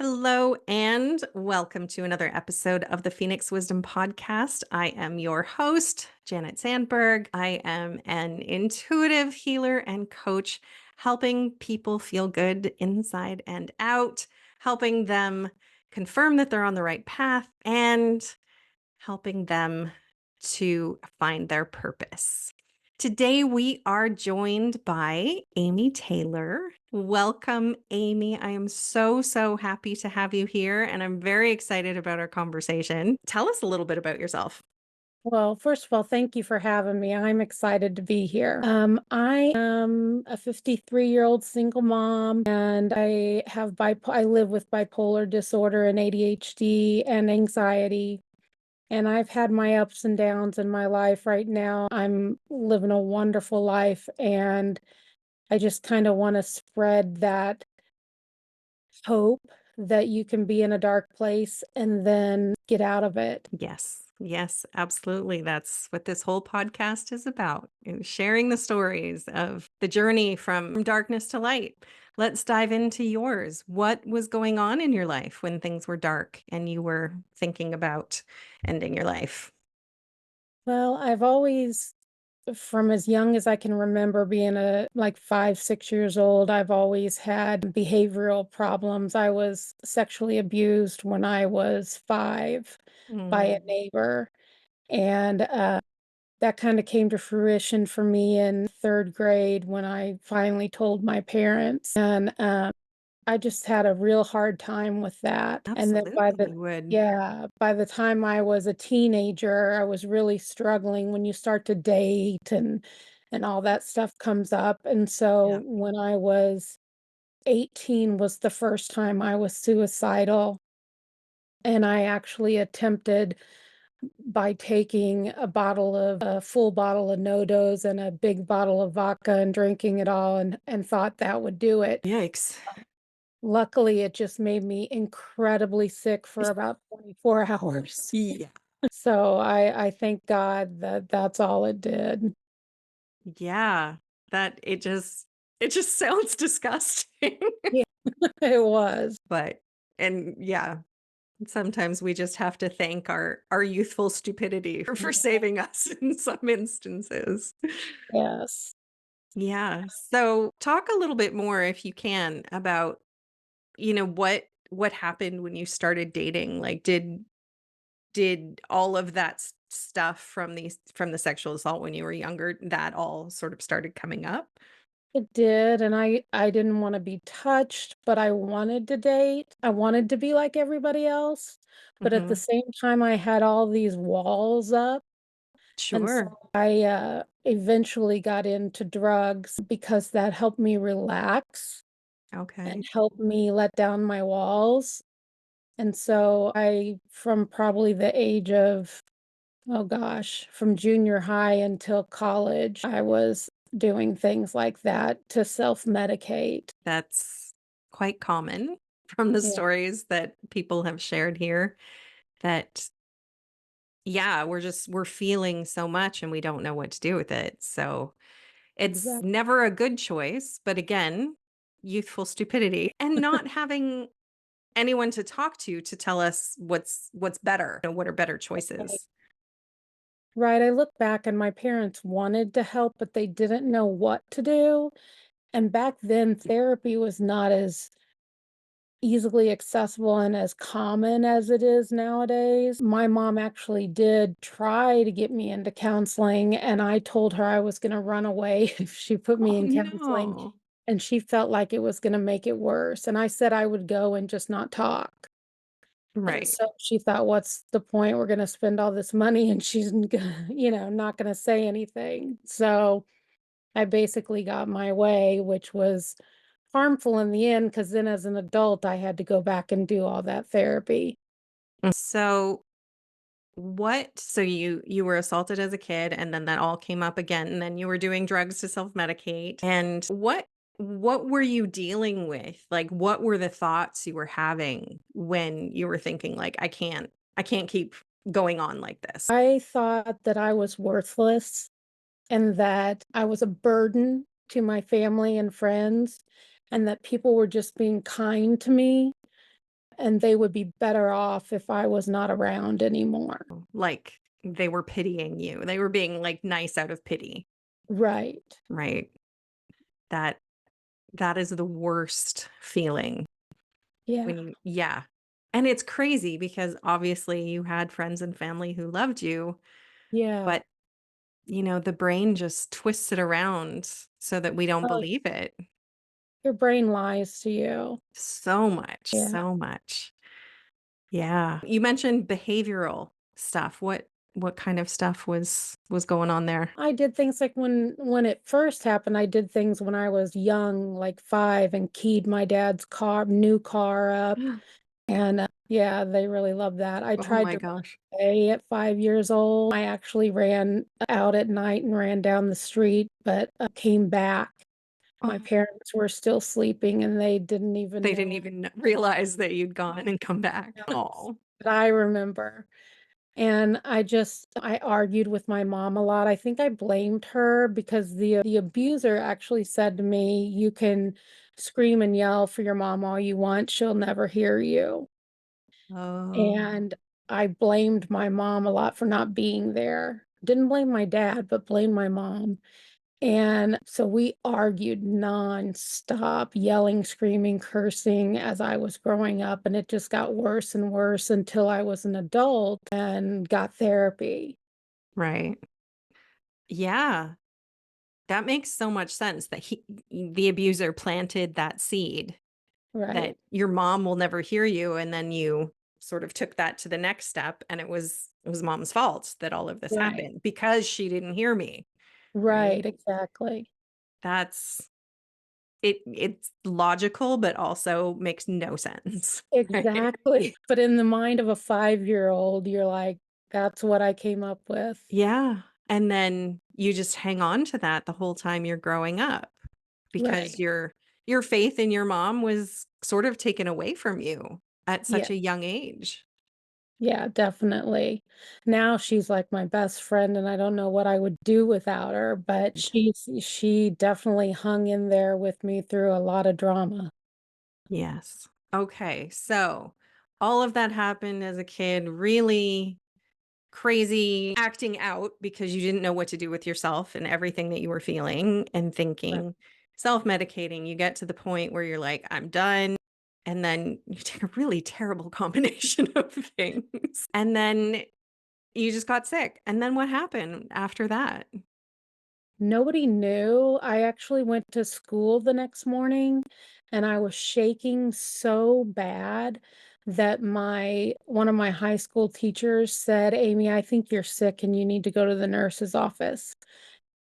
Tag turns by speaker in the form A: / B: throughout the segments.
A: Hello and welcome to another episode of the Phoenix Wisdom Podcast. I am your host, Janet Sandberg. I am an intuitive healer and coach, helping people feel good inside and out, helping them confirm that they're on the right path and helping them to find their purpose. Today, we are joined by Amy Taylor. Welcome, Amy. I am so happy to have you here, and I'm very excited about our conversation. Tell us a little bit about yourself.
B: Well, first of all, thank you for having me. I'm excited to be here. I am a 53-year-old single mom, and I live with bipolar disorder and ADHD and anxiety. And I've had my ups and downs in my life. Right now, I'm living a wonderful life, and I just kind of want to spread that hope that you can be in a dark place and then get out of it.
A: Yes, absolutely. That's what this whole podcast is about, is sharing the stories of the journey from darkness to light. Let's dive into yours. What was going on in your life when things were dark and you were thinking about ending your life?
B: Well, I've always from as young as I can remember being like 5, 6 years old, I've always had behavioral problems. I was sexually abused when I was 5 by a
A: Mm,
B: neighbor, and, that kinda came to fruition for me in 3rd grade when I finally told my parents, and, I just had a real hard time with that, and then
A: absolutely, you would.
B: by the time I was a teenager, I was really struggling when you start to date and all that stuff comes up, and so
A: Yeah.
B: when I was 18 was the first time I was suicidal, and I actually attempted by taking a full bottle of No-Dose and a big bottle of vodka and drinking it all and thought that would do it.
A: Yikes.
B: Luckily, it just made me incredibly sick for about 24 hours.
A: Yeah.
B: So I thank God that that's all it did.
A: Yeah. That it just sounds disgusting.
B: Yeah, it was.
A: But and yeah, sometimes we just have to thank our youthful stupidity for
B: Yeah,
A: saving us in some instances.
B: yes.
A: Yeah. So talk a little bit more if you can about, what happened when you started dating? Like did all of that stuff from the sexual assault when you were younger, that all sort of started coming up?
B: It did, and I didn't wanna be touched, but I wanted to date. I wanted to be like everybody else, but at the
A: Mhm.
B: same time, I had all these walls up, and so
A: Sure.
B: I, eventually got into drugs because that helped me relax and
A: Okay.
B: helped me let down my walls, and so from probably the age of, oh gosh, from junior high until college, I was doing things like that to self-medicate.
A: That's quite common from the
B: Yeah,
A: stories that people have shared here that, yeah, we're feeling so much and we don't know what to do with it. So it's
B: exactly.
A: never a good choice, but again, youthful stupidity and not having anyone to talk to tell us what's better, what are better
B: Right.
A: choices.
B: Right, I look back and my parents wanted to help, but they didn't know what to do, and back then, therapy was not as easily accessible and as common as it is nowadays. My mom actually did try to get me into counseling, and I told her I was gonna run away if she put me
A: Oh,
B: in counseling,
A: no.
B: and she felt like it was gonna make it worse, and I said I would go and just not talk. And
A: Right.
B: so she thought, "What's the point? We're gonna spend all this money and she's gonna, not gonna say anything." So, I basically got my way, which was harmful in the end. Because then as an adult, I had to go back and do all that therapy.
A: So you were assaulted as a kid and then that all came up again and then you were doing drugs to self-medicate. And what were you dealing with? Like what were the thoughts you were having when you were thinking like I can't keep going on like this?
B: I thought that I was worthless and that I was a burden to my family and friends, and that people were just being kind to me. and they would be better off if I was not around anymore.
A: Like, they were pitying you. They were being, like, nice out of pity,
B: Right.
A: right? That that is the worst feeling
B: Yeah.
A: when you yeah. And it's crazy because obviously you had friends and family who loved you,
B: Yeah.
A: but, the brain just twists it around so that we don't
B: Oh,
A: believe it.
B: your brain lies to you.
A: So much,
B: Yeah.
A: so much. Yeah. You mentioned behavioral stuff. What kind of stuff was going on there?
B: I did things like when it first happened, I did things when I was young, like 5, and keyed my dad's new car up, and, yeah, they really loved that. I
A: Oh
B: tried
A: my
B: to run
A: gosh.
B: away at 5 years old. I actually ran out at night and ran down the street, but, came back. My
A: Oh,
B: parents were still sleeping, and they didn't
A: they
B: even
A: didn't
B: know.
A: even realize that you'd gone and come back. Oh.
B: But I remember. And I argued with my mom a lot. I think I blamed her because the abuser actually said to me, "You can scream and yell for your mom all you want, she'll never hear you."
A: Oh,
B: And I blamed my mom a lot for not being there. Didn't blame my dad, but blamed my mom. And so we argued nonstop, yelling, screaming, cursing as I was growing up, and it just got worse and worse until I was an adult and got therapy.
A: right. Yeah. That makes so much sense that the abuser planted that seed that
B: Right,
A: your mom will never hear you, and then you sort of took that to the next step, and it was mom's fault that all of this
B: right,
A: happened because she didn't hear me,
B: right,
A: right?
B: exactly.
A: That's it's logical, but also makes no sense, right?
B: Exactly. But in the mind of a 5-year-old, you're like, "That's what I came up with."
A: Yeah, and then you just hang on to that the whole time you're growing up because
B: Right.
A: your faith in your mom was sort of taken away from you at
B: Yeah.
A: such a young age.
B: Yeah, definitely. Now she's like my best friend, and I don't know what I would do without her, but she definitely hung in there with me through a lot of drama.
A: Yes. Okay, so all of that happened as a kid, really crazy acting out because you didn't know what to do with yourself and everything that you were feeling and
B: Right.
A: thinking, self-medicating. You get to the point where you're like, I'm done. And then you take a really terrible combination of things. And then you just got sick. And then what happened after that?
B: Nobody knew. I actually went to school the next morning, and I was shaking so bad that my one of my high school teachers said, "Amy, I think you're sick and you need to go to the nurse's office."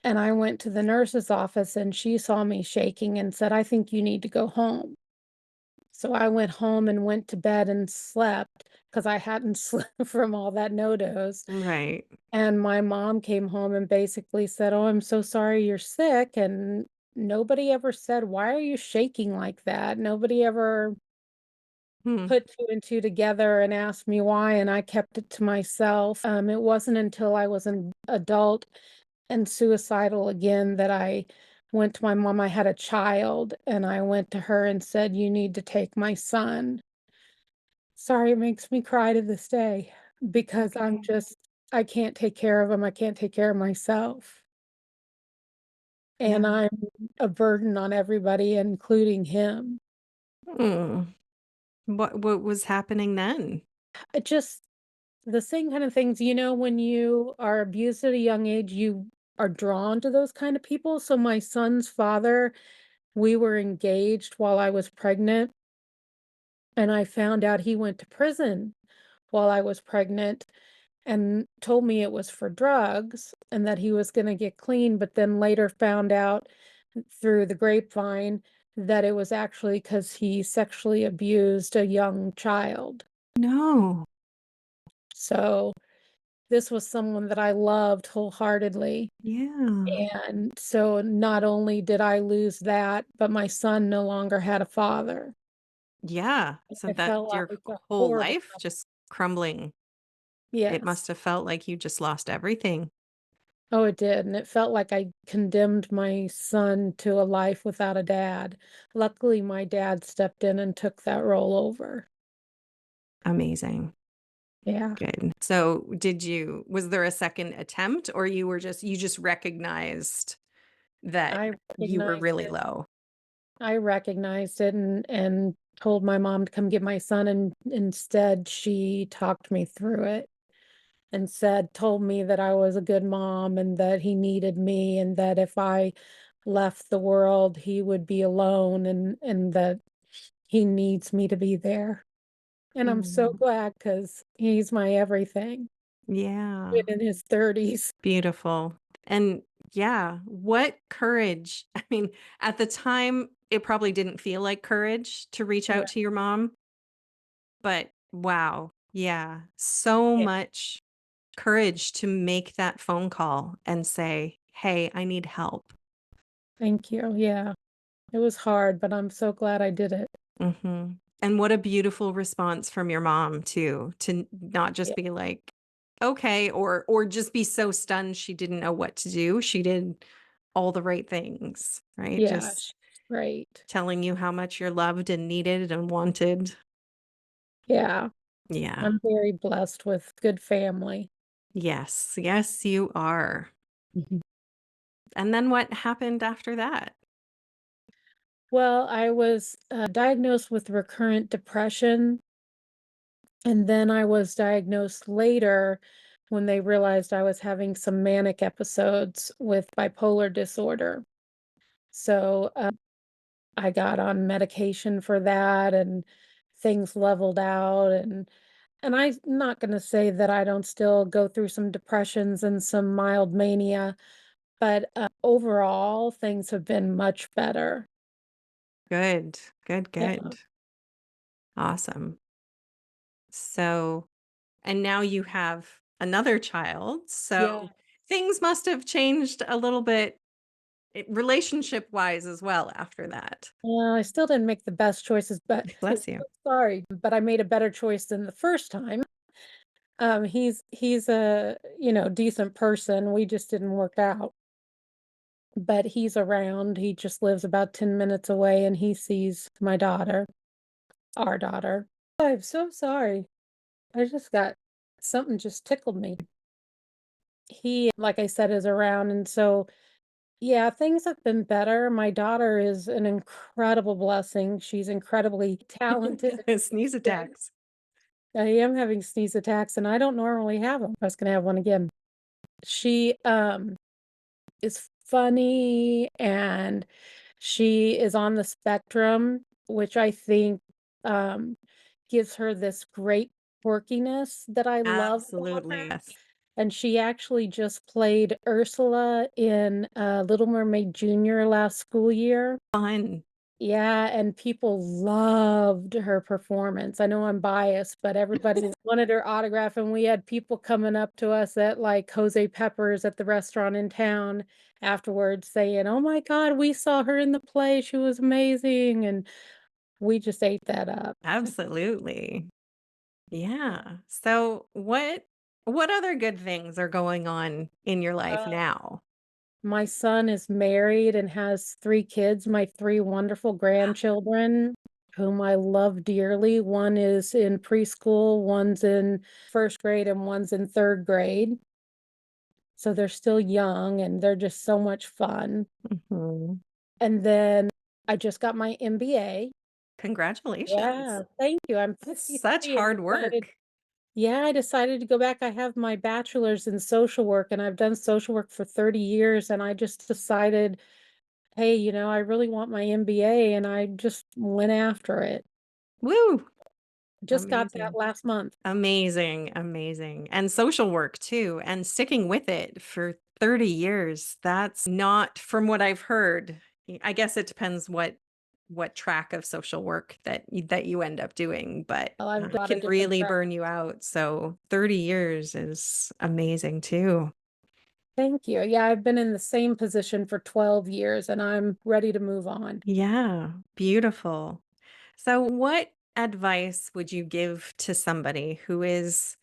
B: And I went to the nurse's office and she saw me shaking and said, "I think you need to go home." So I went home and went to bed and slept because I hadn't slept from all that no-dose.
A: Right.
B: And my mom came home and basically said, "Oh, I'm so sorry you're sick." And nobody ever said, "Why are you shaking like that?" Nobody ever
A: Hmm.
B: put 2 and 2 together and asked me why, and I kept it to myself. It wasn't until I was an adult and suicidal again that I went to my mom. I had a child, and I went to her and said, "You need to take my son." Sorry, it makes me cry to this day because
A: Okay.
B: I can't take care of him. I can't take care of myself. And
A: Yeah.
B: I'm a burden on everybody, including him.
A: Mm. What was happening then?
B: It just the same kind of things, when you are abused at a young age, you are drawn to those kind of people. So my son's father, we were engaged while I was pregnant, and I found out he went to prison while I was pregnant and told me it was for drugs and that he was gonna get clean, but then later found out through the grapevine that it was actually because he sexually abused a young child.
A: No.
B: So, this was someone that I loved wholeheartedly,
A: Yeah.
B: and so not only did I lose that, but my son no longer had a father.
A: Yeah. So
B: It felt
A: that your
B: like a
A: whole
B: horrible
A: life just crumbling. It
B: Yes.
A: must have felt like you just lost everything.
B: Oh, it did, and it felt like I condemned my son to a life without a dad. Luckily, my dad stepped in and took that role over.
A: Amazing.
B: Yeah,
A: Good. So was there a second attempt or you just recognized that
B: I
A: you were
B: recognized
A: really
B: it.
A: low?
B: I recognized it and told my mom to come get my son, and instead she talked me through it and told me that I was a good mom and that he needed me and that if I left the world, he would be alone and that he needs me to be there. And I'm so
A: Mm.
B: glad because he's my everything,
A: Yeah.
B: even in his 30s.
A: Beautiful. And yeah, what courage. I mean, at the time, it probably didn't feel like courage to reach
B: Right.
A: out to your mom, but wow. Yeah. So
B: Yeah.
A: much courage to make that phone call and say, "Hey, I need help."
B: Thank you. Yeah. It was hard, but I'm so glad I did it.
A: Mhm. And what a beautiful response from your mom too, to not just
B: Yeah.
A: be like, "Okay," or just be so stunned she didn't know what to do. She did all the right things, right?
B: Yeah.
A: Just
B: She's great.
A: telling you how much you're loved and needed and wanted.
B: Yeah.
A: Yeah.
B: I'm very blessed with good family.
A: Yes. Yes, you are.
B: Mhm.
A: And then what happened after that?
B: Well, I was diagnosed with recurrent depression, and then I was diagnosed later when they realized I was having some manic episodes with bipolar disorder. So I got on medication for that, and things leveled out. And I'm not going to say that I don't still go through some depressions and some mild mania, but overall, things have been much better.
A: Good. Good,
B: Yeah.
A: good. Awesome. So, and now you have another child.
B: Yeah.
A: So things must have changed a little bit relationship wise as well after that.
B: Well, I still didn't make the best choices, but
A: Bless you.
B: sorry, but I made a better choice than the first time. He's a, decent person. We just didn't work out. But he's around. He just lives about 10 minutes away and he sees my daughter, our daughter. I'm so sorry. I just got something just tickled me. He, like I said, is around, and so yeah, things have been better. My daughter is an incredible blessing. She's incredibly talented.
A: Sneeze
B: Good.
A: attacks.
B: I am having sneeze attacks, and I don't normally have them. I was gonna have one again. She, is funny, and she is on the spectrum, which I think, um, gives her this great quirkiness that I love about
A: Absolutely.
B: her.
A: Yes.
B: And she actually just played Ursula in, Little Mermaid Junior last school year.
A: Fun.
B: Yeah, and people loved her performance. I know I'm biased, but everybody wanted her autograph, and we had people coming up to us at, like, Jose Pepper's at the restaurant in town afterwards saying, "Oh my god, we saw her in the play, she was amazing," and we just ate that up.
A: Absolutely. Yeah. So what other good things are going on in your life
B: Uh,
A: now?
B: my son is married and has 3 kids, my 3 wonderful grandchildren, whom I love dearly. One is in preschool, one's in 1st grade, and one's in 3rd grade. So they're still young and they're just so much fun.
A: Mhm.
B: And then I just got my MBA.
A: Congratulations.
B: Yeah, thank you. I'm
A: Such
B: 53 and
A: hard
B: decided,
A: work.
B: yeah, I decided to go back. I have my bachelor's in social work and I've done social work for 30 years, and I just decided, hey, I really want my MBA, and I just went after it.
A: Woo!
B: Just got that
A: Amazing.
B: last month.
A: Amazing, amazing. And social work too, and sticking with it for 30 years. That's not from what I've heard. I guess it depends what track of social work that you end up doing, but
B: Well, I've done a lot
A: can
B: of different
A: really
B: tracks.
A: burn you out. So 30 years is amazing too.
B: Thank you. Yeah, I've been in the same position for 12 years and I'm ready to move on.
A: Yeah, beautiful. So what advice would you give to somebody who is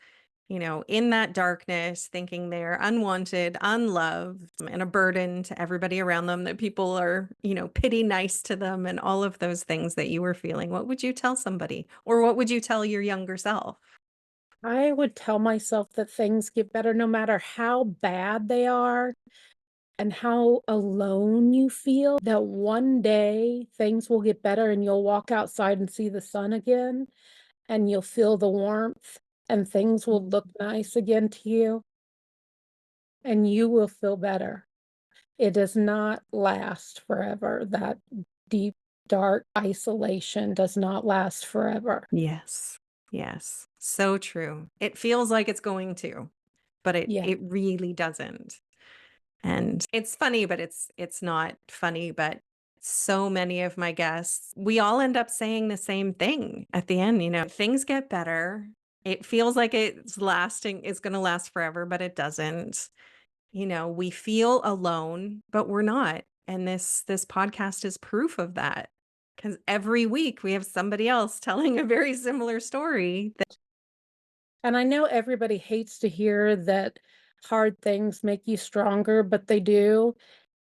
A: in that darkness, thinking they're unwanted, unloved, and a burden to everybody around them, that people are, pity nice to them, and all of those things that you were feeling, what would you tell somebody? Or what would you tell your younger self?
B: I would tell myself that things get better no matter how bad they are and how alone you feel, that one day things will get better and you'll walk outside and see the sun again and you'll feel the warmth and things will look nice again to you and you will feel better. It does not last forever. That deep, dark isolation does not last forever.
A: Yes. Yes. So true. It feels like it's going to, but it
B: Yeah.
A: it really doesn't. And it's funny, but it's not funny, but so many of my guests, we all end up saying the same thing at the end, things get better. It feels like it's going to last forever, but it doesn't. We feel alone, but we're not. And this podcast is proof of that. Cuz every week we have somebody else telling a very similar story.
B: And I know everybody hates to hear that hard things make you stronger, but they do.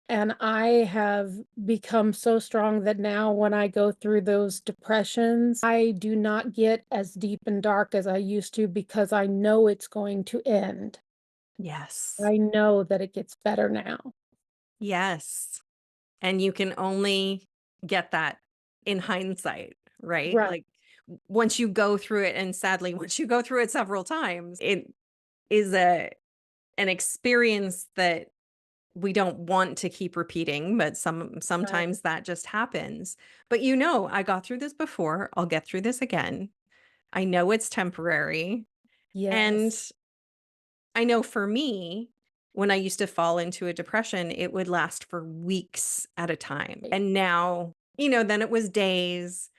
B: And I have become so strong that now when I go through those depressions, I do not get as deep and dark as I used to because I know it's going to end.
A: Yes.
B: I know that it gets better now.
A: Yes. And you can only get that in hindsight, right?
B: Right.
A: Like once you go through it, and sadly, once you go through it several times, it is an experience that we don't want to keep repeating, but
B: Right.
A: sometimes that just happens. But I got through this before, I'll get through this again. I know it's temporary. And
B: Yes.
A: I know for me, when I used to fall into a depression, it would last for weeks at a time.
B: Right.
A: And now, then it was days.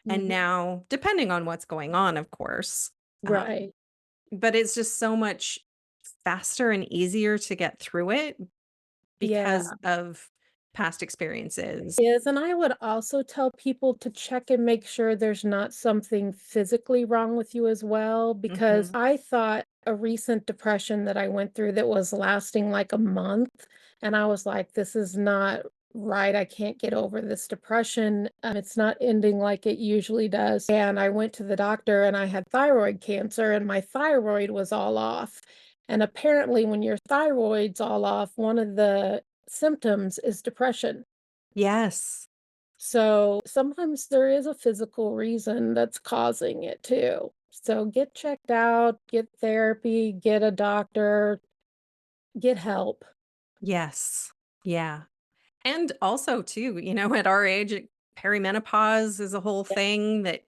A: And
B: Mhm.
A: now, depending on what's going on, of course,
B: Right.
A: but it's just so much faster and easier to get through it
B: Yeah.
A: because of past experiences.
B: Is, and I would also tell people to check and make sure there's not something physically wrong with you as well, because
A: Mhm.
B: I thought a recent depression that I went through that was lasting like a month, and I was like, this is not right. I can't get over this depression. It's not ending like it usually does. And I went to the doctor and I had thyroid cancer and my thyroid was all off. And apparently, when your thyroid's all off, one of the symptoms is depression.
A: Yes.
B: So sometimes there is a physical reason that's causing it too. So get checked out, get therapy, get a doctor, get help.
A: Yes. Yeah. And also too, at our age, perimenopause is a whole
B: Yeah.
A: thing that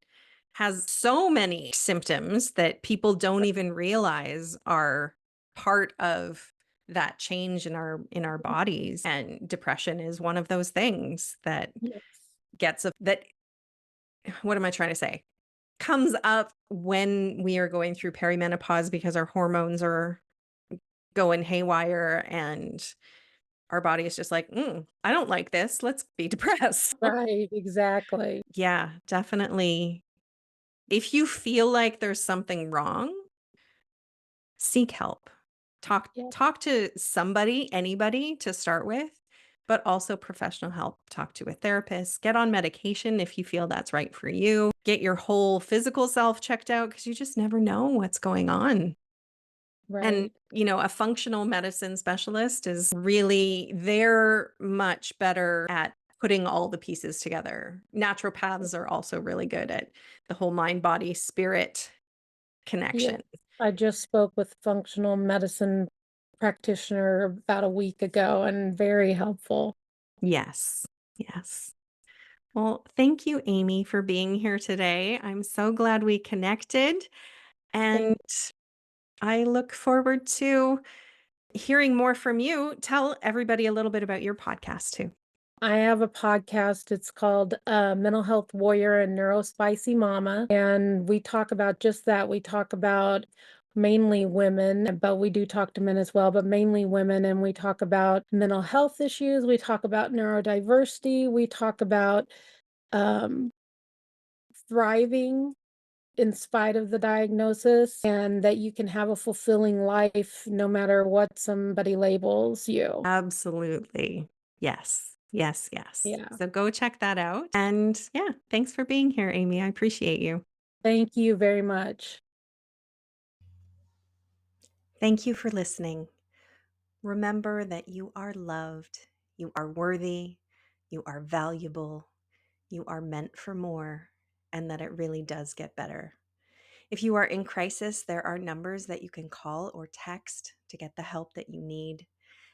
A: has so many symptoms that people don't even realize are part of that change in our bodies. And depression is one of those things that
B: Yes.
A: that what am I trying to say? Comes up when we are going through perimenopause because our hormones are going haywire, and our body is just like, I don't like this. Let's be depressed.
B: Right, exactly.
A: Yeah, definitely. If you feel like there's something wrong, seek help. Talk
B: Yeah.
A: talk to somebody, anybody to start with, but also professional help. Talk to a therapist, get on medication if you feel that's right for you. Get your whole physical self checked out, because you just never know what's going on. And,
B: Right.
A: a functional medicine specialist is really, they're much better at putting all the pieces together. Naturopaths are also really good at the whole mind, body, spirit
B: Yeah.
A: connection.
B: I just spoke with functional medicine practitioner about a week ago and very helpful.
A: Yes. Yes. Well, thank you, Amy, for being here today. I'm so glad we connected. And
B: Thank
A: I look forward to hearing more from you. Tell everybody a little bit about your podcast, too.
B: I have a podcast. It's called Mental Health Warrior and Neurospicy Mama. And we talk about just that. We talk about mainly women, but we do talk to men as well, but mainly women. And we talk about mental health issues. We talk about neurodiversity. We talk about um, thriving in spite of the diagnosis, and that you can have a fulfilling life no matter what somebody labels you.
A: Absolutely. Yes. Yes, yes.
B: Yeah.
A: So go check that out. And yeah, thanks for being here, Amy. I appreciate you.
B: Thank you very much.
A: Thank you for listening. Remember that you are loved, you are worthy, you are valuable, you are meant for more, and that it really does get better. If you are in crisis, there are numbers that you can call or text to get the help that you need.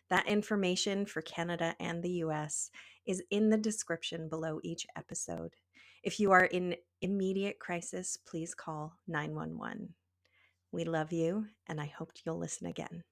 A: That information for Canada and the US is in the description below each episode. If you are in immediate crisis, please call 911. We love you, and I hope you'll listen again.